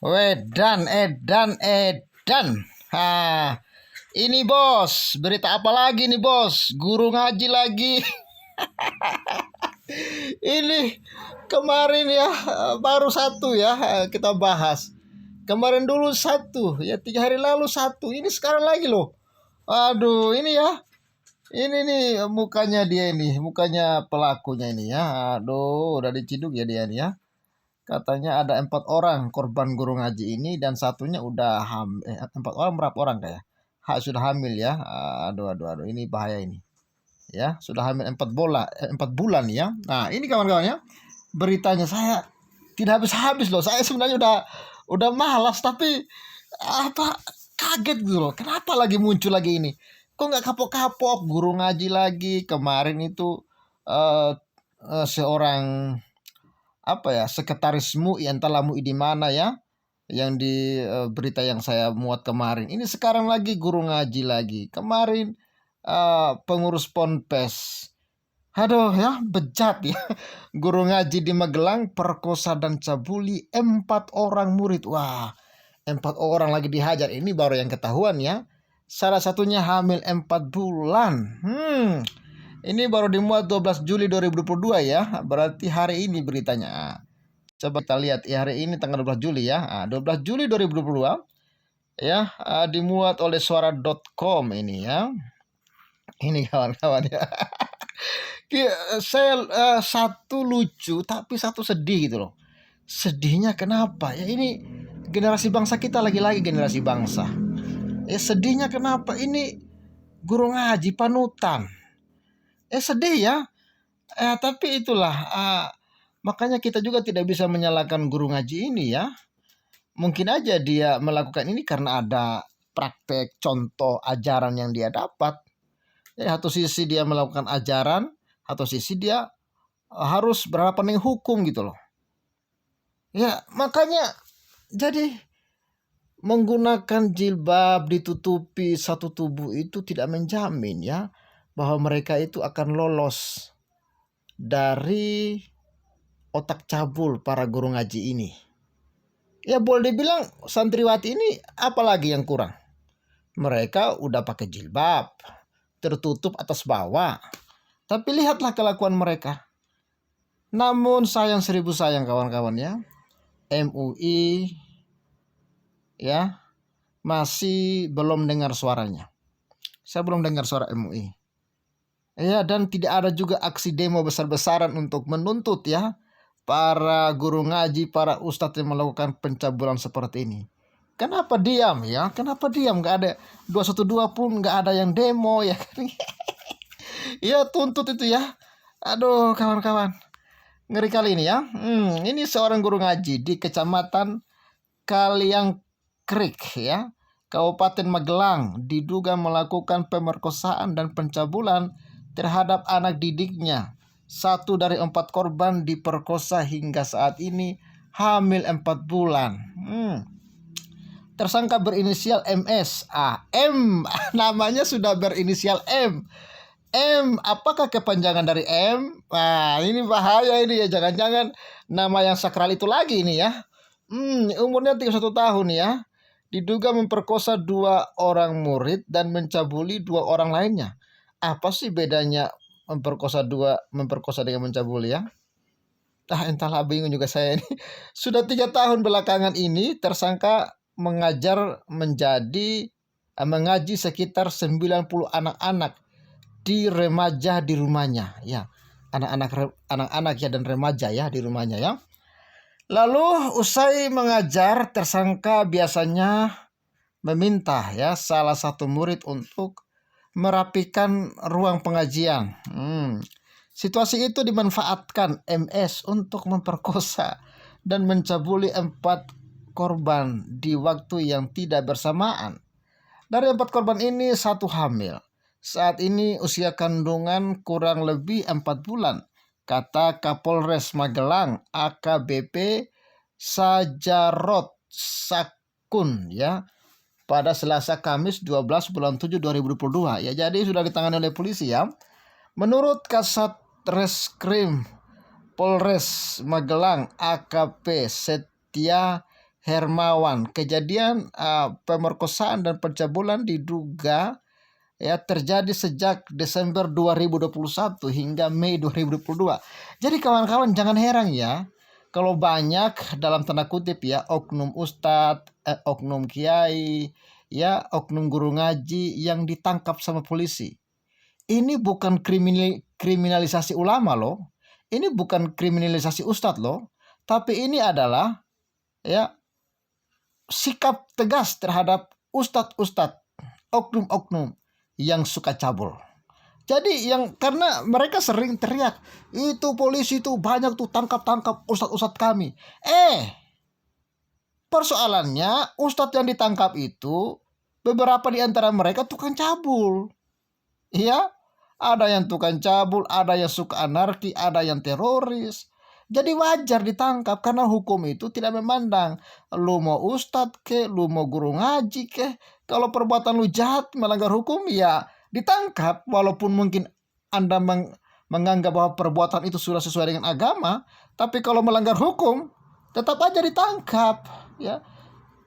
Edan. Ini bos, berita apa lagi nih bos? Guru ngaji lagi. Ini kemarin ya, baru satu ya kita bahas. Kemarin dulu satu, ya 3 hari lalu satu. Ini sekarang lagi loh. Aduh, ini ya. Ini nih mukanya dia ini, mukanya pelakunya ini ya. Aduh, udah diciduk ya dia nih ya. Katanya ada 4 orang korban guru ngaji ini dan satunya udah hamil. 4 orang berapa orang kayak? Sudah hamil ya. Aduh, ini bahaya ini. Ya, sudah hamil 4 bulan ya. Nah, ini kawan-kawan ya. Beritanya saya tidak habis-habis loh. Saya sebenarnya udah malas tapi apa kaget gitu loh. Kenapa lagi muncul lagi ini? Kok nggak kapok-kapok guru ngaji lagi? Kemarin itu seorang sekretaris MUI, entahlah MUI di mana ya, yang di berita yang saya muat kemarin. Ini sekarang lagi guru ngaji lagi. Kemarin pengurus ponpes. Aduh ya, bejat ya. Guru ngaji di Magelang perkosa dan cabuli 4 orang murid. Wah, 4 orang lagi dihajar. Ini baru yang ketahuan ya. Salah satunya hamil 4 bulan. Ini baru dimuat 12 Juli 2022 ya. Berarti hari ini beritanya. Coba kita lihat ya, hari ini tanggal 12 Juli ya. 12 Juli 2022 ya, dimuat oleh suara.com ini ya. Ini kawan-kawan ya. Saya satu lucu tapi satu sedih gitu loh. Sedihnya kenapa? Ya ini generasi bangsa kita, lagi-lagi generasi bangsa. Sedihnya kenapa? Ini guru ngaji panutan. Sedih ya. Tapi itulah makanya kita juga tidak bisa menyalahkan guru ngaji ini ya. Mungkin aja dia melakukan ini karena ada praktek contoh ajaran yang dia dapat. Satu sisi dia melakukan ajaran, satu sisi dia harus berhadapan dengan hukum gitu loh. Ya makanya jadi menggunakan jilbab ditutupi satu tubuh itu tidak menjamin ya bahwa mereka itu akan lolos dari otak cabul para guru ngaji ini. Ya boleh dibilang santriwati ini apalagi yang kurang. Mereka udah pakai jilbab, tertutup atas bawah. Tapi lihatlah kelakuan mereka. Namun sayang 1000 sayang kawan-kawan ya. MUI ya masih belum dengar suaranya. Saya belum dengar suara MUI. Ya, dan tidak ada juga aksi demo besar-besaran untuk menuntut ya para guru ngaji, para ustadz yang melakukan pencabulan seperti ini. Kenapa diam ya? Kenapa diam? Nggak ada 212 pun nggak ada yang demo ya kan? Ya tuntut itu ya. Aduh kawan-kawan, ngeri kali ini ya. Ini seorang guru ngaji di Kecamatan Kaliangkrik ya, Kabupaten Magelang, diduga melakukan pemerkosaan dan pencabulan terhadap anak didiknya. 1 dari 4 korban diperkosa hingga saat ini hamil 4 bulan. Tersangka berinisial MS. M namanya sudah berinisial M. Apakah kepanjangan dari M? Ini bahaya ini ya. Jangan-jangan nama yang sakral itu lagi ini ya. Umurnya 31 tahun ya. Diduga memperkosa 2 orang murid dan mencabuli 2 orang lainnya. Apa sih bedanya memperkosa dengan mencabuli ya? Entahlah, bingung juga saya ini. Sudah 3 tahun belakangan ini tersangka mengaji sekitar 90 anak-anak di remaja di rumahnya ya. Anak-anak ya dan remaja ya di rumahnya ya. Lalu usai mengajar, tersangka biasanya meminta ya salah satu murid untuk merapikan ruang pengajian. Situasi itu dimanfaatkan MS untuk memperkosa dan mencabuli 4 korban di waktu yang tidak bersamaan. Dari 4 korban ini 1 hamil. Saat ini usia kandungan kurang lebih 4 bulan, kata Kapolres Magelang AKBP Sajarot Sakun ya, pada Selasa Kamis 12 bulan 7 2022 ya. Jadi sudah ditangani oleh polisi ya. Menurut Kasat Reskrim Polres Magelang AKP Setia Hermawan. Kejadian pemerkosaan dan pencabulan diduga ya terjadi sejak Desember 2021 hingga Mei 2022. Jadi kawan-kawan jangan heran ya kalau banyak dalam tanda kutip ya oknum ustadz, oknum kiai, ya oknum guru ngaji yang ditangkap sama polisi. Ini bukan kriminalisasi ulama loh. Ini bukan kriminalisasi ustadz loh. Tapi ini adalah ya sikap tegas terhadap ustadz-ustadz, oknum-oknum yang suka cabul. Jadi karena mereka sering teriak, itu polisi tuh banyak tuh tangkap-tangkap ustadz-ustadz kami. Persoalannya ustadz yang ditangkap itu beberapa di antara mereka tukang cabul. Iya, ada yang tukang cabul, ada yang suka anarki, ada yang teroris. Jadi wajar ditangkap karena hukum itu tidak memandang lu mau ustadz ke, lu mau guru ngaji ke. Kalau perbuatan lu jahat melanggar hukum ya ditangkap, walaupun mungkin Anda menganggap bahwa perbuatan itu sudah sesuai dengan agama, tapi kalau melanggar hukum tetap aja ditangkap ya.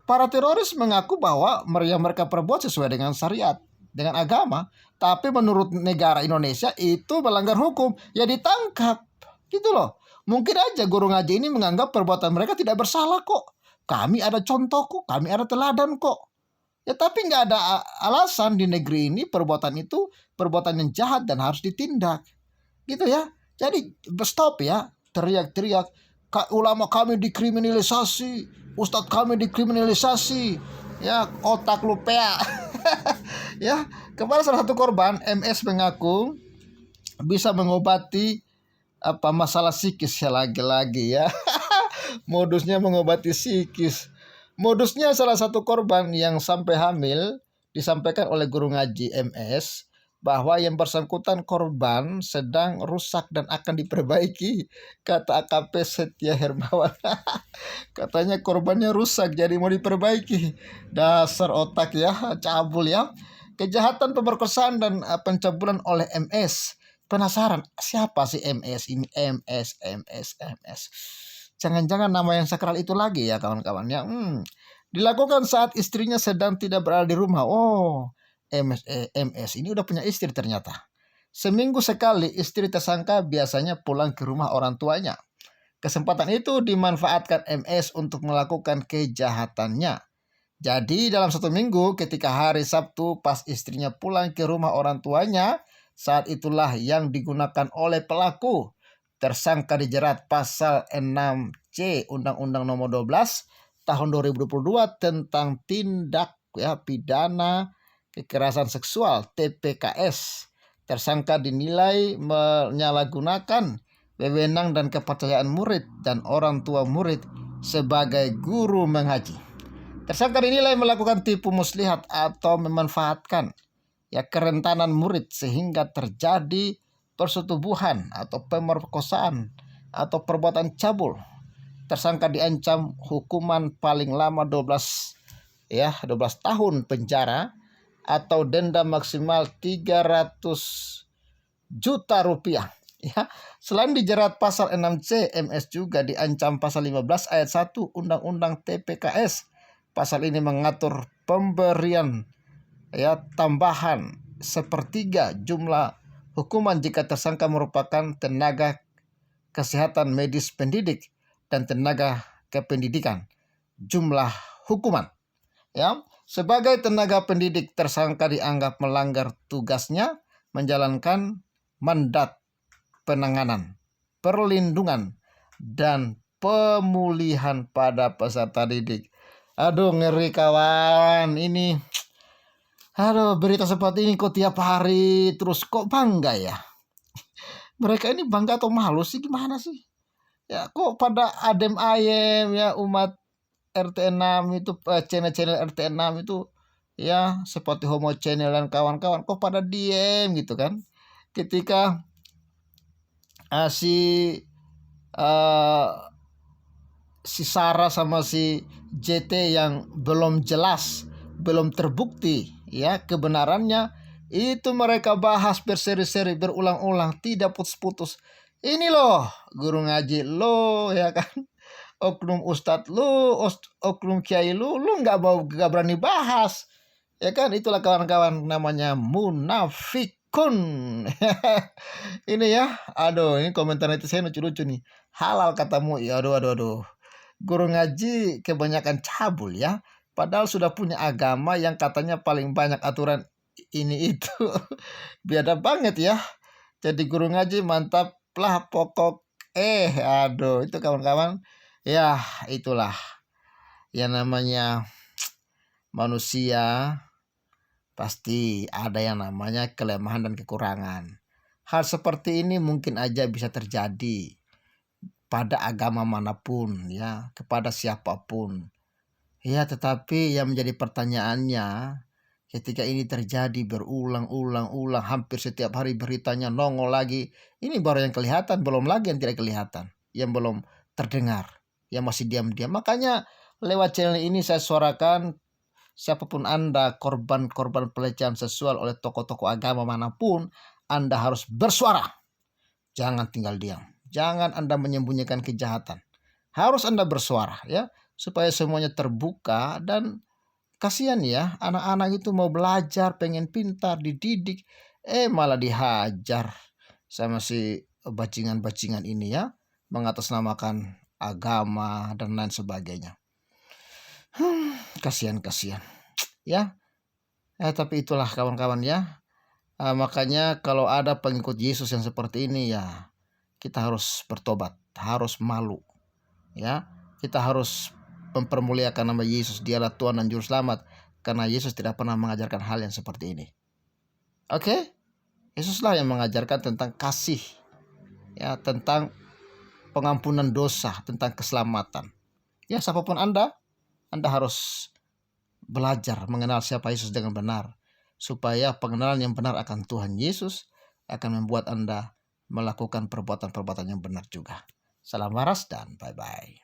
Para teroris mengaku bahwa yang mereka perbuat sesuai dengan syariat, dengan agama, tapi menurut negara Indonesia itu melanggar hukum, ya ditangkap. Gitu loh. Mungkin aja guru ngaji ini menganggap perbuatan mereka tidak bersalah kok. Kami ada contoh kok, kami ada teladan kok. Ya tapi nggak ada alasan di negeri ini perbuatan itu perbuatan yang jahat dan harus ditindak. Gitu ya. Jadi stop ya, teriak-teriak. Ulama kami dikriminalisasi, ustadz kami dikriminalisasi. Ya otak lu pea. Ya, kepada salah satu korban, MS mengaku bisa mengobati masalah psikis ya lagi-lagi ya. Modusnya mengobati psikis. Modusnya salah satu korban yang sampai hamil disampaikan oleh guru ngaji MS bahwa yang bersangkutan korban sedang rusak dan akan diperbaiki, kata AKP Setia Hermawan. Katanya korbannya rusak jadi mau diperbaiki. Dasar otak ya, cabul ya. Kejahatan pemerkosaan dan pencabulan oleh MS. Penasaran siapa sih MS ini? MS. Jangan-jangan nama yang sakral itu lagi ya kawan-kawan ya. Dilakukan saat istrinya sedang tidak berada di rumah. Oh, MS ini udah punya istri ternyata. Seminggu sekali istri tersangka biasanya pulang ke rumah orang tuanya. Kesempatan itu dimanfaatkan MS untuk melakukan kejahatannya. Jadi dalam satu minggu ketika hari Sabtu pas istrinya pulang ke rumah orang tuanya, saat itulah yang digunakan oleh pelaku. Tersangka dijerat pasal 6C Undang-Undang Nomor 12 Tahun 2022 tentang tindak pidana kekerasan seksual TPKS. Tersangka dinilai menyalahgunakan wewenang dan kepercayaan murid dan orang tua murid sebagai guru mengaji. Tersangka dinilai melakukan tipu muslihat atau memanfaatkan kerentanan murid sehingga terjadi persetubuhan atau pemerkosaan atau perbuatan cabul. Tersangka diancam hukuman paling lama 12 tahun penjara atau denda maksimal 300 juta rupiah. Ya, selain dijerat pasal 6C, MS juga diancam pasal 15 ayat 1 Undang-Undang TPKS. Pasal ini mengatur pemberian tambahan sepertiga jumlah hukuman jika tersangka merupakan tenaga kesehatan medis pendidik dan tenaga kependidikan. Jumlah hukuman sebagai tenaga pendidik, tersangka dianggap melanggar tugasnya menjalankan mandat penanganan, perlindungan, dan pemulihan pada peserta didik. Aduh ngeri kawan, ini berita seperti ini kok tiap hari terus kok bangga ya. Mereka ini bangga atau malu sih, gimana sih? Ya kok pada adem ayem ya umat RT 6 itu, channel-channel RT 6 itu ya seperti Homo Channel dan kawan-kawan kok pada diem gitu kan. Ketika si Sarah sama si JT yang belum jelas, belum terbukti kebenarannya, itu mereka bahas berseri-seri, berulang-ulang, tidak putus-putus. Ini loh guru ngaji lo ya kan. oknum ustadz lu, oknum kiai lu nggak berani bahas. Ya kan, itulah kawan-kawan namanya munafikun. Ini ya, aduh, ini komentar netizen lucu-lucu nih. Halal katamu, ya aduh. Guru ngaji kebanyakan cabul ya. Padahal sudah punya agama yang katanya paling banyak aturan ini itu. Biada banget ya. Jadi guru ngaji mantap lah pokok. Aduh, itu kawan-kawan. Ya, itulah yang namanya manusia, pasti ada yang namanya kelemahan dan kekurangan. Hal seperti ini mungkin aja bisa terjadi pada agama manapun ya, kepada siapapun. Ya, tetapi yang menjadi pertanyaannya, ketika ini terjadi berulang-ulang, hampir setiap hari beritanya nongol lagi. Ini baru yang kelihatan, belum lagi yang tidak kelihatan, yang belum terdengar, yang masih diam-diam. Makanya lewat channel ini saya suarakan, siapapun Anda korban pelecehan seksual oleh tokoh-tokoh agama manapun, Anda harus bersuara. Jangan tinggal diam. Jangan Anda menyembunyikan kejahatan. Harus Anda bersuara ya, supaya semuanya terbuka. Dan kasihan ya, anak-anak itu mau belajar, pengen pintar, dididik, malah dihajar sama si bajingan-bajingan ini ya, mengatasnamakan agama dan lain sebagainya. Kasihan ya. Tapi itulah kawan-kawan ya. Makanya kalau ada pengikut Yesus yang seperti ini ya, kita harus bertobat, harus malu ya. Kita harus mempermuliakan nama Yesus. Dialah Tuhan dan Juru Selamat, karena Yesus tidak pernah mengajarkan hal yang seperti ini. Oke? Yesuslah yang mengajarkan tentang kasih ya, tentang pengampunan dosa, tentang keselamatan. Ya, siapapun Anda harus belajar mengenal siapa Yesus dengan benar, supaya pengenalan yang benar akan Tuhan Yesus akan membuat Anda melakukan perbuatan-perbuatan yang benar juga. Salam waras dan bye-bye.